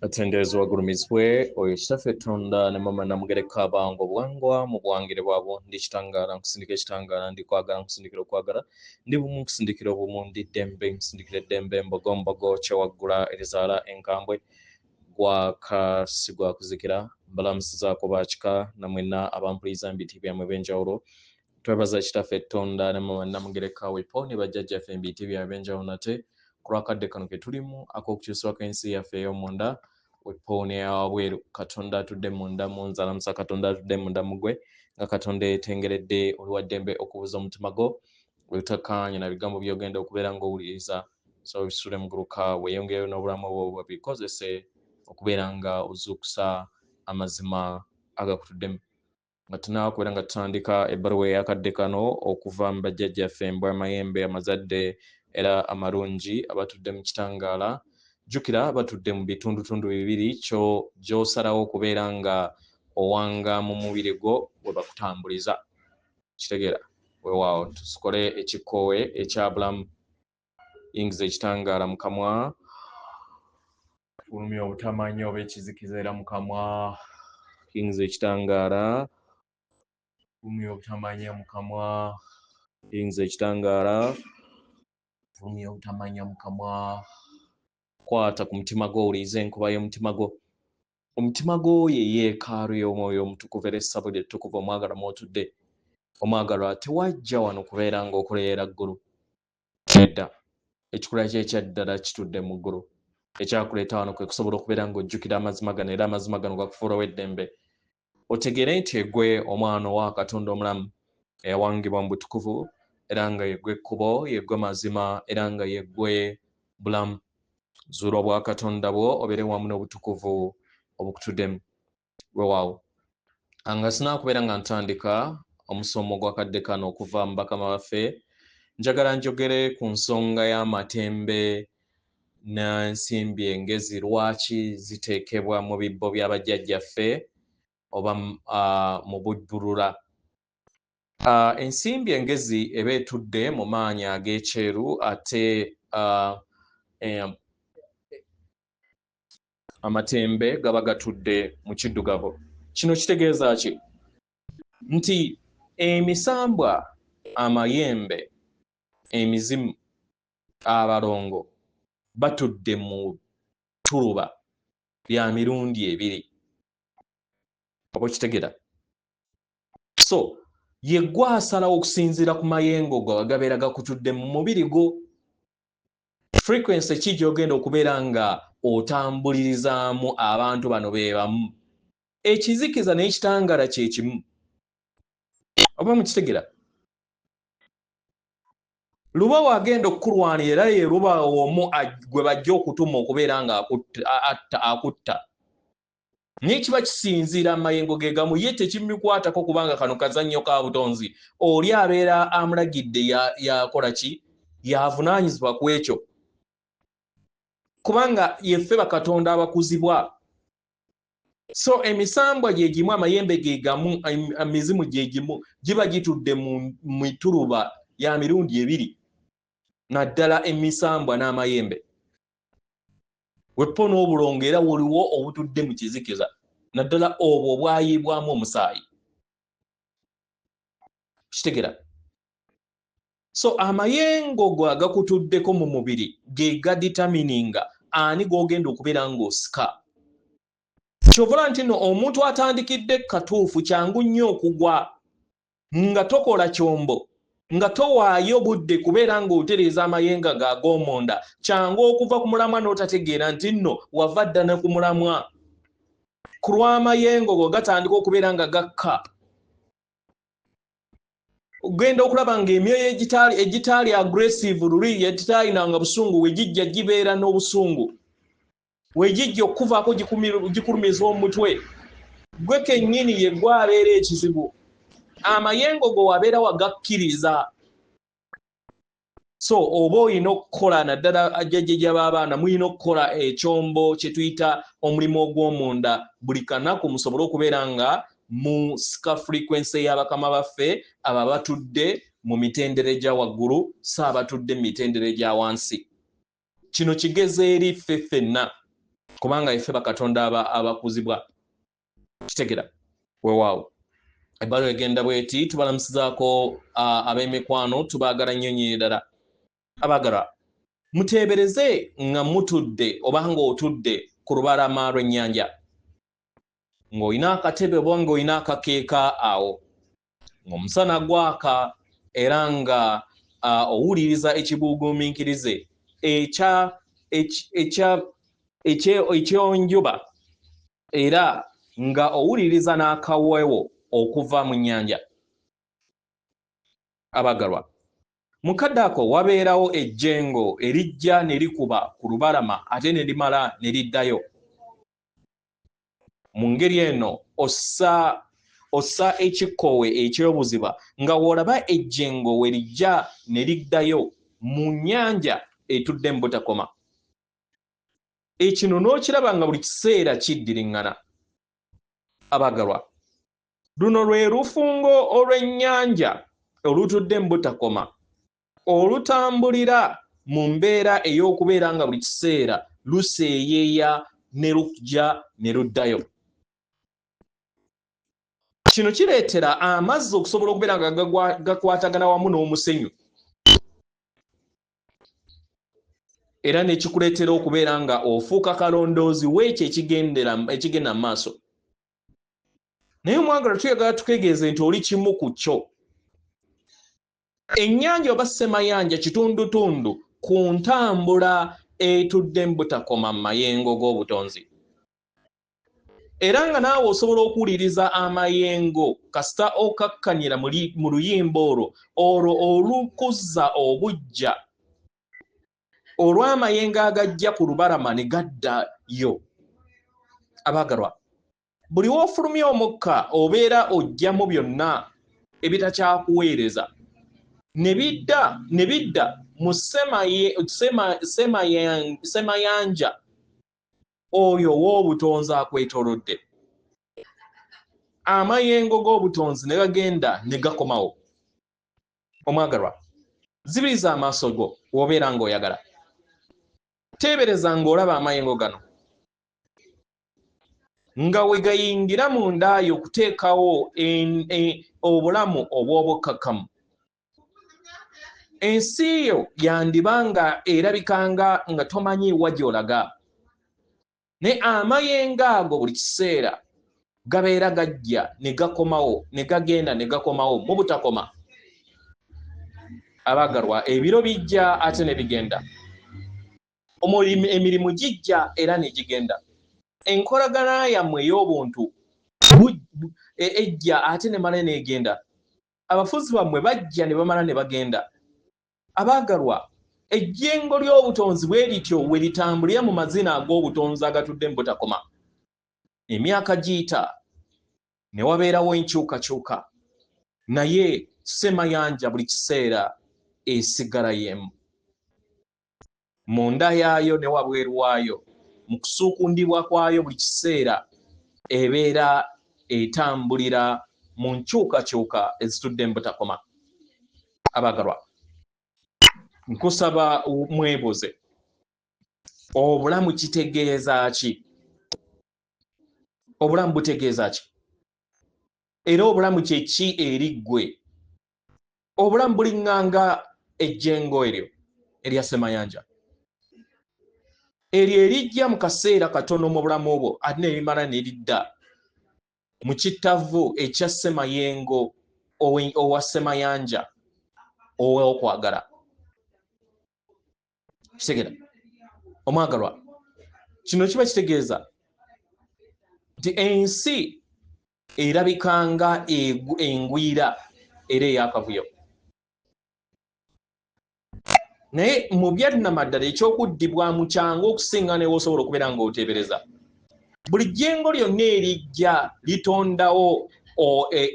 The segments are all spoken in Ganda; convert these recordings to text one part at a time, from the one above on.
Atendezwa gurumizwe oyo kitaffe Tonda ne mama namugereka abango bwangwa mu bwangire bwabo ndi kitangala nkusindika ekitangala ndi kwagala nkusindikira okwagala ndi bumu nkusindikira obumu ndi ddembe nkusindikira eddembe mbogombogo kyewaggula erizaala enkambwe gwakasigwa kuzikira mbalamusizaako bakika namwena abampuliza mbiti byamwe b'enjawulo twebaza kitaffe Tonda ne mama namugereka wepo ne bajjajjaffe mbiti byamwe b'enjawulo nate kulwakadde kano ke tulimu ak'okukyusibwako ensi yaffe ey'omunda wepoone yawabweru Katonda atudde munda munzalamusa Katonda atudde munda mugwe nga Katonda etengeredde oliwa ddembe okubuza omutima gwo wetakanya na bigambo byogenda okubeera ng'owuliriza so bisule muguluka weeyongereyo n'obulamu bwo bikozese okubeera nga ozuukusa amazima agakutuddemu nga tunaakubeera nga tutandika ebbaluwa ey'akadde kano okuva mu bajjajjaffe embwa amayembe amazadde era amarungi abatudde mu kitangaala jjukira batudde mu bitundutundu bibiri kyo gy'osalawo okubeera nga owanga mu mubiri gwo bwe bakutambuliza kitegeera weewaawo tusikole ekikoowe ekyabulamu yingiza ekitangaala mu kamwa fulumya obutamanya oba ekizikiza era mu kamwa yingiza ekitangaala fulumya obutamanya mu kamwa yingiza ekitangaala fulumya obutamanya mu kamwa kwata ku mutima gwo owulirize enkuba y'omutima gwo omutima gwo ye yeekaalu y'omwoyo omutukuvu era essabu lyettukuvu omwagalwa mw'otudde omwagalwa tewajja wano kubeera ng'okuleera ggulu nedda ekikula kye ekyaddala kitudde mu ggulu ekyakuleeta wano kwe kusobola okubeera ng'ojjukira amazima gano era amazima gano gakufuulawo eddembe otegeere nti egwe omwana owa Katonda omulamu eyawangibwa mu butukuvu era nga yeggwe ekkubo yeggwe mazima era nga yeggwe bulamu zuula obwa Katonda bwo obeere wamu n'obutukuvu obukutuddemu weewaawo nga sinaakubeera nga ntandika omusomo gw'akadde kano okuva mu bakama baffe njagala njogere ku nsonga y'amatembe n'ensimbi engezi lwaki ziteekebwa mu bibbo bya bajjajjaffe oba mu bujjulula ensimbi engezi eba etudde mu maanyi ag'ekyeru ate amatembe gaba gatudde mu kiddugavu kino kitegeeza ki nti emisambwa amayembe emizimu abalongo batudde mu ttuluba lya mirundi ebiri oba kitegeera so yeggwe asalawo okusinziira ku mayengo go agabeera gakutudde mu mubiri gwo frequency ki gy'ogenda okubeera nga otambulirizaamu abantu bano be bamu ekizikiza n'ekitangala kye kimu oba mukitegera luba wagenda okukulwanira era ye luba omu gwe bajja okutuma okubeera nga akutta naye kiba kisinziira amayengo ge gamu ye tekimukwatako kubanga kano kazannyo ka butonzi oli abeera amulagidde yakola ki yavunaanyizibwa ku ekyo kubanga yeffe bakatonda abakuzibwa so emisambwa gye gimu amayembe ge gamu emizimu gye gimu giba gitudde mu ituluba ya mirundi ebiri naddala emisambwa n'amayembe wepo n'obulongo era waliwo obutudde mu kizikiza naddala obwo obwayiibwamu omusaayi kitegera so amayengo go agakutuddeko mu mubiri ge gaditamininga ani g'ogenda okubeera ng'osika kyovula nti no omuntu atandikidde katuufu kyangu nnyo okugwa nga tokola kyombo nga towaayo budde kubeera ng'otereeza amayenga g'ag'omonda kyangu okuva ku mulamwa n'otategeera nti nno wava ddana ku mulamwa ku lw'amayengo go gatandika okubeera nga gakka ogenda okulaba ng'emyoyo egitaali aggressive luli egitaalinanga busungu wegijja gibeera n'obusungu wegijja okuvaako gikulumiza omutwe gwe kennyini ye gwabeera ekizibu amayengo go wabeera wagakkiriza so oba olina okukola naddala ajjajja b'abaana mulina okukola ekyombo kye tuyita omulimu ogw'omunda buli kanaku musobole okubeera nga mu sika frequency y'abakama baffe abo batudde mu mitendera egya waggulu so abatudde mu mitendera egya wansi kino kigeze eri ffe ffenna kubanga ife bakatonda abakuzibwa kitegera weewaawo ebbaluwa egenda bweti tubalamusizaako ab'emikwano tubaagala nnyo nnyo ddala abaagalwa muteebereze nga mutudde oba ng'otudde ku lubalama lw'ennyanja ng'olina akatebe oba ng'olina akakeeka awo ng'omusana gwaka era nga owuliriza ekibuuguumiikirize ekyonjuba era nga owuliriza n'akaweewo okuva mu nnyanja abaagalwa mukadde ako wabeerawo ejjengo erijja ne likuba ku lubalama ate ne limala ne liddayo mu ngeri eno ossa ekikkowe eky'obuziba nga w'olaba ejjengo we lijja ne liddayo mu nnyanja etudde mu butakoma ekino n'okiraba nga buli kiseera kiddiriŋŋana abaagalwa luno lwe lufungo olw'ennyanja olutudde mu butakoma olutambulira mu mbeera ey'okubeera nga buli kiseera luseeyeeya ne lujja ne luddayo kino kireetera amazzi okusobola okubeera nga gakwatagana wamu n'omusenyu era nekikuleetera okubeera nga ofuuka kalondoozi w'ekyo ekigenda mu maaso naye omwagalwa tuyagala tukegeeze nti oli kimu ku kyo ennyanja oba ssemayanja kitundutundu ku ntambula etudde mu butakoma mu mayengo g'obutonzi era nga naawe osobola okuwuliriza amayengo kasita okakkanyira mu luyimba olwo olukuzza obujja olw'amayengo agajja ku lubalama ne gaddayo abaagalwa buli w'ofulumya omukka obeera ojjamu byonna ebitakyakuweereza ne bidda mu ssemayanja oyo w'obutonzi akwetoolodde amayengo g'obutonzi ne gagenda ne gakomawo omwagalwa zibiriza amaaso go w'obeera ng'oyagala teebereza ng'olaba amayengo gano nga we gayingira mundaayo okuteekawo obulamu obw'obukkakkamu ensi yo yandiba nga erabikanga nga tomanyi wa gy'olaga ne amayengo ago buli kiseera gabeera gajja ne gakomawo ne gagenda ne gakomawo mu butakoma abaagalwa ebiro bijja ate ne bigenda emirimu gijja era ne gigenda enkolagana yammwe ey'obuntu ejja ate ne mala n'egenda abafuzi bammwe bajja ne bamala ne bagenda abaagalwa ejjengo ly'obutonzi bwe lityo we litambulira mu mazina ag'obutonzi agatudde mu butakoma emyaka giyita ne wabeerawo enkyukakyuka naye ssemayanja buli kiseera esigala y'emu munda yaayo ne wabweru waayo mu kusuukundibwa kwayo buli kiseera ebeera etambulira mu nkyukakyuka ezitudde mu butakoma abaagalwa nkusaba mwebuze obulamu kitegeeza ki obulamu butegeeza ki era obulamu kye ki eri ggwe obulamu buliŋŋanga ejjengo eryo erya ssemayanja eryo erijja mu kaseera katono mu bulamu bwo ate ne limala ne lidda mu kittavu ekya ssemayengo owa ssemayanja ow'okwagala kitegera omwagalwa kino kiba kitegeeza nti ensi erabikanga engwira era ey'akavuyo naye mu byannamaddala ekyokuddibwamu kyangu okusinga newe osobola okubeera ng'oteebereza buli jjengo lyonna erijja litondawo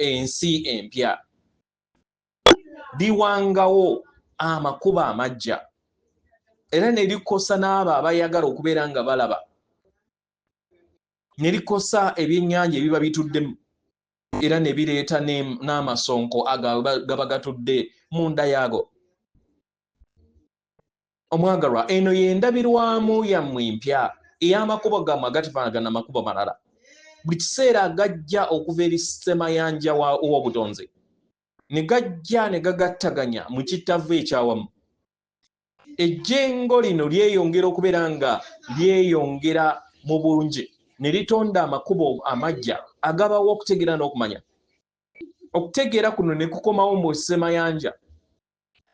ensi empya liwangawo amakubo amagya era ne likosa n'abo abayagala okubeera nga balaba ne likosa ebyennyanja ebiba bituddemu era ne bireeta n'amasonko gaba gatudde mu nda yaago omwagalwa eno y'endabirwamu yammwe empya ey'amakubo gammwe agatifaanagana amakubo malala buli kiseera agajja okuva eri ssemayanja ow'obutonzi ne gajja ne gagattaganya mu kittavvu ekyawamu. Ejjengo lino lyeyongera okubeera nga lyeyongera mu bungi ne litonda amakubo amajja agabawo okutegeera n'okumanya. Okutegeera kuno ne kukomawo mu ssemayanja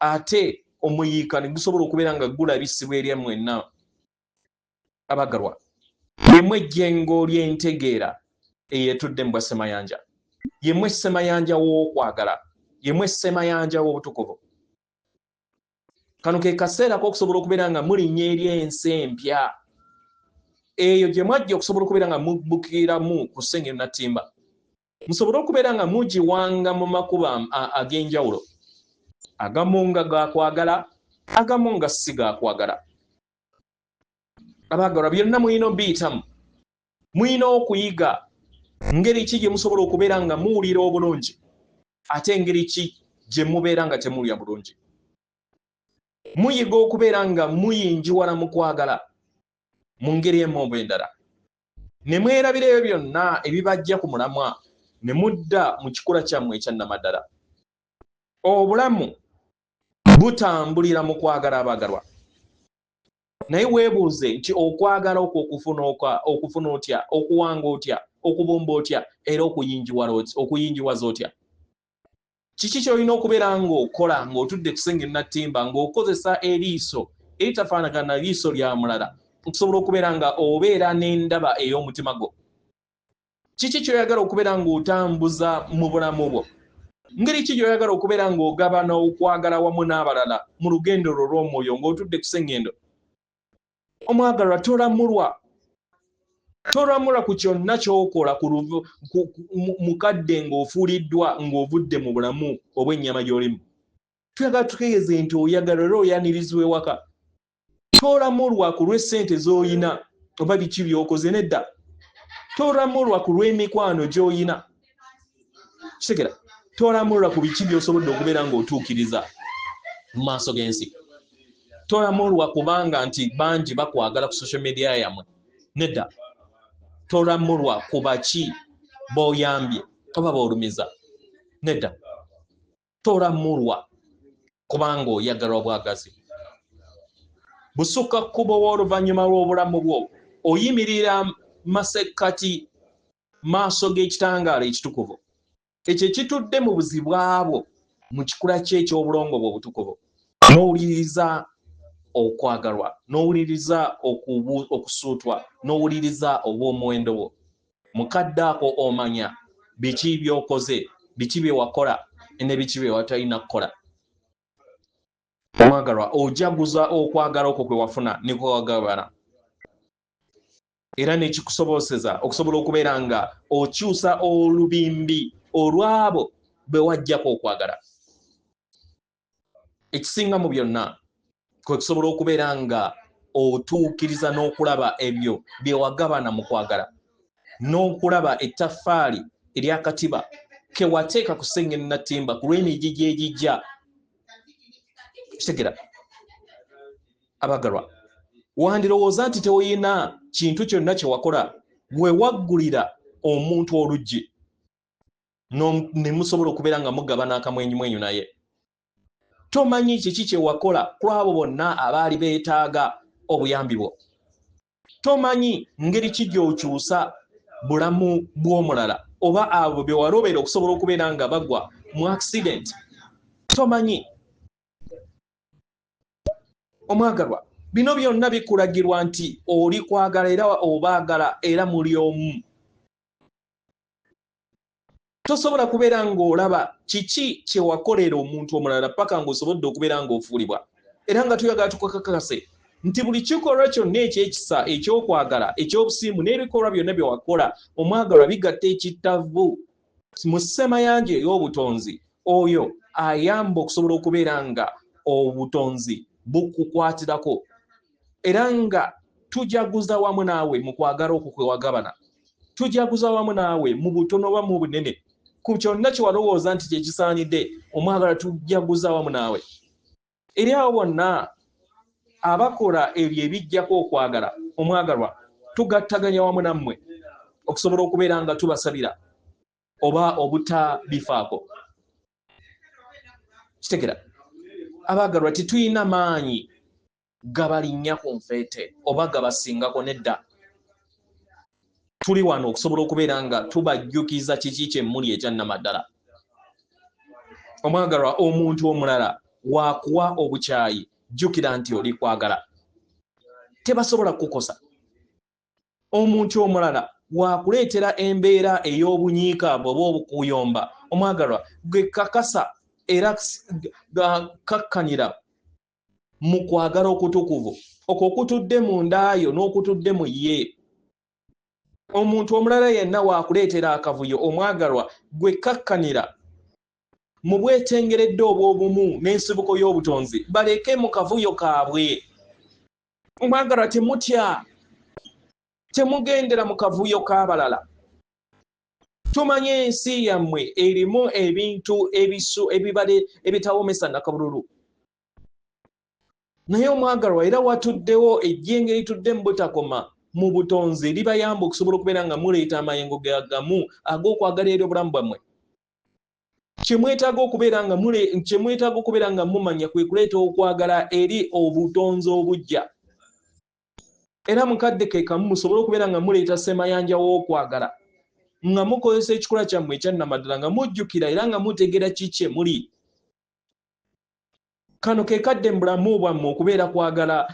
ate omuyiika ne gusobola okubeera nga gulabisibwa eri mwenna abagalwa. Yemu ejjengo ly'entegeera eyeetudde mu bwa ssemayanja, yemu ssemayanja w'okwagala, yemu ssemayanja w'obutukuvu. Kano ke kaseera k'okusobola okubeera nga mulinnya eri ensi empya eyo gye mwajja okusobola okubeera nga mubbukiramu ku Ssengero Natimba, musobole okubeera nga mugiwanga mu makubo ag'enjawulo, agamu nga gakwagala, agamu nga si gakwagala. Abaagalwa byonna mulina obiyitamu, mulina okuyiga ngeri ki gye musobola okubeera nga muwulira obulungi ate engeri ki gye mubeera nga temuwulira bulungi. Muyiga okubeera nga muyinjiwala mu kwagala mu ngeri emu oba endala, ne mwerabira ebyo byonna ebibajja ku mulamwa ne mudda mu kikula kyammwe ekyannamaddala. Obulamu butambulira mu kwagala abaagalwa. Naye weebuuze nti okwagala okwo okufuna otya, okuwanga otya, okubumba otya era okuyinjiwaza otya? Kiki ky'olina okubeera ng'okola ng'otudde ku Ssengero Natimba ng'okozesa eriiso eritafaanagana liiso lya mulala okusobola okubeera nga obeera n'endaba ey'omutima gwo? Kiki ky'oyagala okubeera ng'otambuza mu bulamu bwo? Ngeri ki gy'oyagala okubeera ng'ogabana okwagala wamu n'abalala mu lugendo lwo olw'omwoyo ng'otudde ku ssengendo? Omwagalwa, tolamulwa ku kyonna ky'okola mukadde ng'ofuuliddwa ng'ovudde mu bulamu obw'ennyama gy'olimu. Tuyagala tutegeeze nti oyagala era oyanirizibwa ewaka. Tolamulwa ku lw'essente z'oyina oba biki by'okoze, nedda. Tolamulwa ku lw'emikwano gy'oyina. Kitegera, tolamulwa ku biki by'osobodde okubeera ng'otuukiriza mu maaso g'ensi. Tolamulwa kubanga nti bangi bakwagala ku social media yammwe, nedda. Tolamulwa ku baki b'oyambye oba b'olumiza, nedda. Tolamulwa kubanga oyagalwa bwagazi. Busukka kkubo w'oluvannyuma lw'obulamu bwo oyimirira masekkati maaso g'ekitangaala ekitukuvu ekyo ekitudde mu buzibwabwo mu kikula kye eky'obulongo bwo obutukuvu, n'owuliriza okwagalwa, n'owuliriza okusuutwa, n'owuliriza obw'omuwendo bwo. Mukadde ako omanya biki by'okoze, biki bye wakola ne biki bye watalina kukola. Omwagalwa, ojaguza okwagala okwo kwe wafuna ne kwe wagabana, era n'ekikusobozesa okusobola okubeera nga okyusa olubimbi olwabo bwe wajjako okwagala. Ekisinga mu byonna kwe kusobola okubeera nga otuukiriza n'okulaba ebyo bye wagabana mu kwagala, n'okulaba ettaffaali ery'akatiba ke wateeka ku Ssengero Natimba ku lw'emigigi egijja. Kitegera abagalwa, wandirowooza nti tewoyina kintu kyonna kye wakola we waggulira omuntu oluggi ne musobola okubeera nga mugabana akamwenyumwenyu naye. Tomanyi kiki kye wakola ku abo bonna abaali beetaaga obuyambi bwo. Tomanyi ngeri ki gy'okyusa bulamu bw'omulala oba abo bye walobera okusobola okubeera nga bagwa mu accident. Tomanyi. Omwagalwa, bino byonna bikulagirwa nti oli kwagala era obaagala era muli omu. Tosobola kubeera ng'olaba kiki kye wakolera omuntu omulala paka ng'osobodde okubeera ng'ofuulibwa. Era nga tuyagala tukakakase nti buli kikolwa kyonna eky'ekisa, eky'okwagala, eky'obusiimu n'ebikolwa byonna bye wakola omwagalwa bigatta ekittavu mu ssemayanja ey'obutonzi oyo ayamba okusobola okubeera nga obutonzi bukukwatirako, era nga tujaguza wamu naawe mu kwagala okwo kwe wagabana. Tujaguza wamu naawe mu butono oba mu bunene ku kyonna kye walowooza nti kye kisaanidde, omwagala tujaguza wamu naawe. Eri abo bonna abakola ebyo ebijjako okwagala, omwagalwa, tugattaganya wamu nammwe okusobola okubeera nga tubasabira oba obutabifaako. Kitegera abaagalwa tetulina maanyi gabalinnya ku nfeete oba gabasingako nedda. Tuli wano okusobola okubeera nga tubajjukiza kiki kyemmuli ekyannamaddala. Omwagalwa, omuntu omulala waakuwa obukyayi, jjukira nti oli kwagala, tebasobola kukosa. Omuntu omulala waakuleetera embeera ey'obunyiikaavu oba obukuyomba, omwagalwa, gwe kakasa era kakkanira mu kwagala okutukuvu okwo okutudde mu ndaayo n'okutudde mu ye. Omuntu omulala yenna waakuleetera akavuyo, omwagalwa, gwe kakkanira mu bwetengeredde obw'obumu n'ensibuko y'obutonzi, baleke mu kavuyo kaabwe. Omwagalwa, temutya, temugendera mu kavuyo k'abalala. Tumanye ensi yammwe erimu ebintu ebibale ebitawomesa nakabululu. Naye omwagalwa, era watuddewo ejjengo eritudde mu butakoma mu butonzi libayamba okusobola okubeera nga muleeta amayengo gagamu ag'okwagala eri obulamu bwammwe. Kyemwetaaga okubeera nga mumanya kwe kuleeta okwagala eri obutonzi obujja. Era mukadde ke kamu musobole okubeera nga muleeta ssemayanja w'okwagala, nga mukozesa ekikula kyammwe ekyannamaddala, nga mujjukira era nga mutegeera kiki muli. Kano ke kadde mu bulamu bwammwe okubeera kwagala.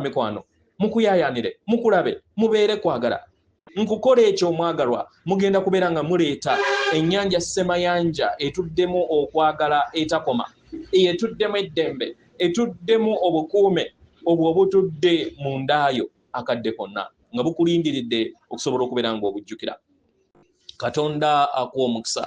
Mikwano, mukuyaayaanire, mukulabe, mubeere kwagala. Nkukola ekyo omwagalwa, mugenda kubeera nga muleeta ennyanja ssemayanja etuddemu okwagala etakoma, etuddemu eddembe, etuddemu obukuume obwo obutudde mu ndaayo akadde konna, nga bukulindiridde okusobola okubeera nga obujjukira. Katonda akuwa omukisa.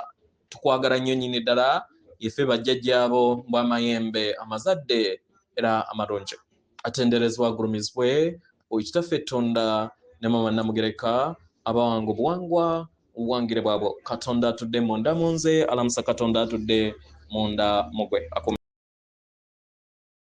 Tukwagala nnyo nnyini ddala, ife bajjajjaabo bw'amayembe amazadde era amalungi. Atenderezebwa agulumizibwe Kitaffe Tonda ne Mama Namugereka, abawanga obuwangwa obwangire bwabwo. Katonda atudde munda mu nze, alamusa Katonda atudde munda mu gwe.